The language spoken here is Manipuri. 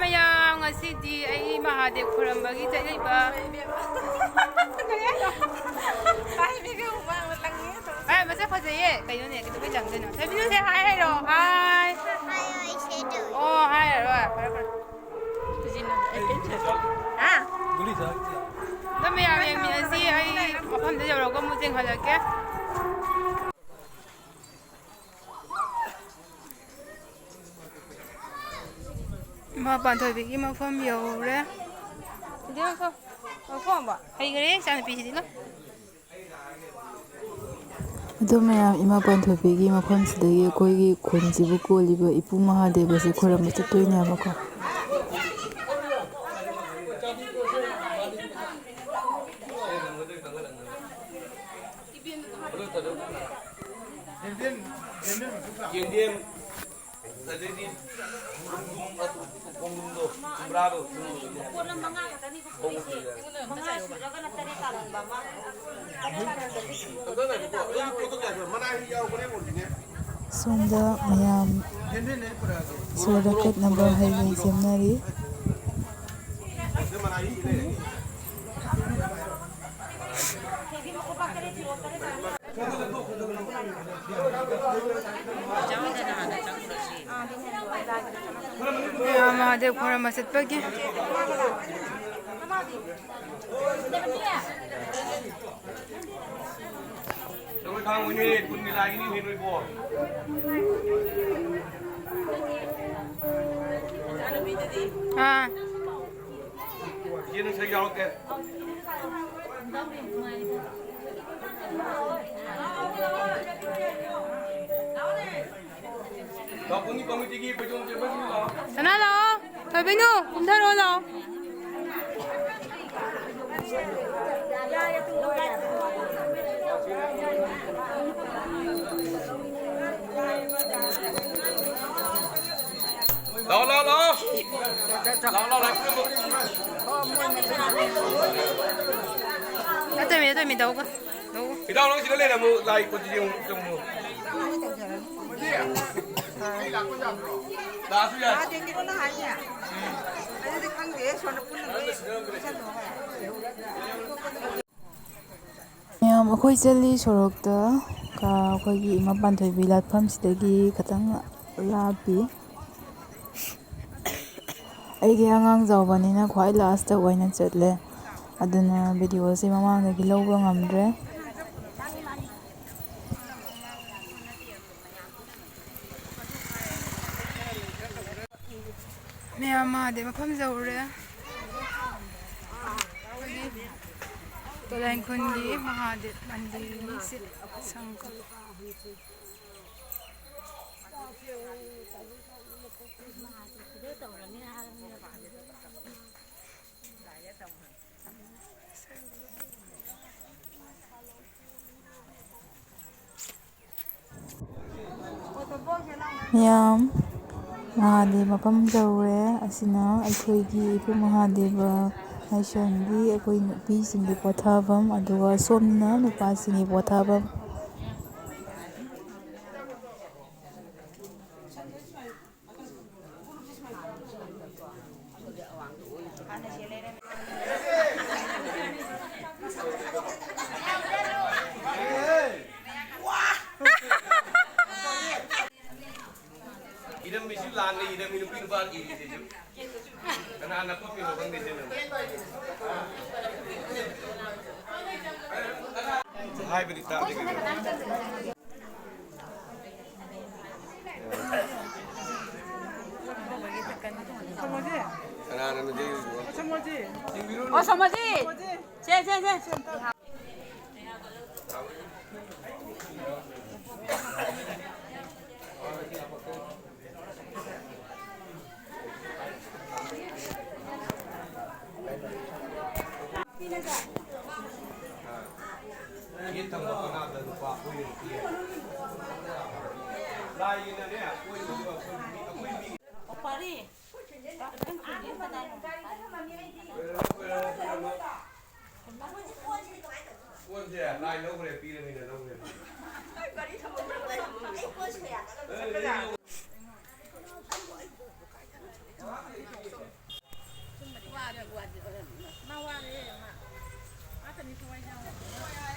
ꯃꯌꯥꯝ ꯉꯁꯤꯗꯤ ꯑꯩ ꯃꯍꯥꯗꯦꯕ ꯈꯨꯔꯝꯕꯒꯤ ꯆꯠꯂꯤꯕ ꯑꯦ ꯃꯁꯛ ꯐꯖꯩꯌꯦ ꯀꯩꯅꯣꯅꯦ ꯀꯩꯗꯧꯕꯩ ꯆꯪꯗꯣꯏꯅꯣ ꯊꯣꯏꯕꯤꯅꯨꯁꯦ ꯍꯥꯏ ꯍꯥꯏꯔꯣ ꯍꯥꯏ ꯑꯣ ꯍꯥꯏꯔꯔꯣꯏ ꯐꯔꯦ ꯐꯔꯦ ꯑꯗꯣ ꯃꯌꯥꯝ ꯌꯦꯡꯃꯤꯟꯅꯁꯤ ꯑꯩ ꯃꯐꯝꯗ ꯌꯧꯔꯒ ꯑꯃꯨꯛ ꯆꯦꯡꯍꯜꯂꯛꯀꯦ ꯏꯃꯥ ꯄꯥꯟꯊꯣꯏꯕꯤꯒꯤ ꯃꯐꯝ ꯌꯧꯔꯦ ꯍꯩꯈꯔꯦ ꯏꯆꯥꯅꯨꯄꯤꯁꯤꯗꯤ ꯂꯣ ꯑꯗꯨ ꯃꯌꯥꯝ ꯏꯃꯥ ꯄꯥꯟꯊꯣꯏꯕꯤꯒꯤ ꯃꯐꯝꯁꯤꯗꯒꯤ ꯑꯩꯈꯣꯏꯒꯤ ꯈꯨꯟꯁꯤꯕꯨ ꯀꯣꯜꯂꯤꯕ ꯏꯄꯨ ꯃꯍꯥꯗꯦꯕꯁꯦ ꯈꯣꯏꯔꯝꯕ ꯆꯠꯇꯣꯏꯅꯦꯕꯀꯣ ꯁꯣꯝꯗ ꯃꯌꯥꯝ ꯏꯁꯣꯔꯗ ꯀꯠꯅꯕ ꯍꯩ ꯂꯩ ꯁꯦꯝꯅꯔꯤ ꯃꯍꯥꯗꯦꯕ ꯈꯣꯏꯔꯝꯕ ꯆꯠꯄꯒꯤ ꯁꯅꯥ ꯂꯥꯛꯑꯣ ꯊꯣꯏꯕꯤꯅꯨ ꯀꯨꯝꯊꯔꯛꯑꯣ ꯂꯥꯛꯑꯣ Tôi mình đâu cơ. Đâu. Thì đâu nó chỉ có lên là một lại còn gì trong một. Đã suy ra. ꯃꯌꯥꯝ ꯑꯩꯈꯣꯏ ꯆꯠꯂꯤ ꯁꯣꯔꯣꯛꯇ ꯑꯩꯈꯣꯏꯒꯤ ꯏꯃꯥ ꯄꯥꯟꯊꯣꯏꯕꯤ ꯂꯥꯠꯐꯝꯁꯤꯗꯒꯤ ꯈꯤꯇꯪ ꯂꯥꯞꯄꯤ ꯑꯩꯗꯤ ꯑꯉꯥꯡ ꯆꯥꯎꯕꯅꯤꯅ ꯈ꯭ꯋꯥꯏ ꯂꯥꯁꯇ ꯑꯣꯏꯅ ꯆꯠꯂꯦ ꯑꯗꯨꯅ ꯚꯤꯗꯤꯑꯣꯁꯦ ꯃꯃꯥꯡꯗꯒꯤ ꯂꯧꯕ ꯉꯝꯗ꯭ꯔꯦ ꯃꯌꯥꯝ ꯃꯍꯥꯗꯦꯕ ꯃꯐꯝ ꯌꯧꯔꯦ ꯇꯣꯂꯥꯏꯈꯨꯟꯒꯤ ꯃꯍꯥꯗꯦꯕ ꯃꯟꯗꯤꯔꯅꯤ ꯁꯤ ꯁꯪꯒ ꯃꯌꯥꯝ ꯃꯍꯥꯗꯦꯕ ꯃꯐꯝ ꯌꯧꯔꯦ ꯑꯁꯤꯅ ꯑꯩꯈꯣꯏꯒꯤ ꯏꯄꯨ ꯃꯍꯥꯗꯦꯕ ꯂꯥꯏꯁꯪꯒꯤ ꯑꯩꯈꯣꯏ ꯅꯨꯄꯤꯁꯤꯡꯒꯤ ꯄꯣꯊꯥꯐꯝ ꯑꯗꯨꯒ ꯁꯣꯝꯅ ꯅꯨꯄꯥꯁꯤꯡꯒꯤ ꯄꯣꯊꯥꯐꯝ Idam misi lan ni idam minum pin bagi ni je. Karena anak tu pin orang ni je. Hai berita je. Karena anak ni je. Oh sama sih. Cek. Kita tak pernah ada lupa aku ini. Lain ni aku ini. Opari. Quân je, lain lâu rồi pi rồi mình lâu rồi. 하와네 마. 아까 니 좋아하냐?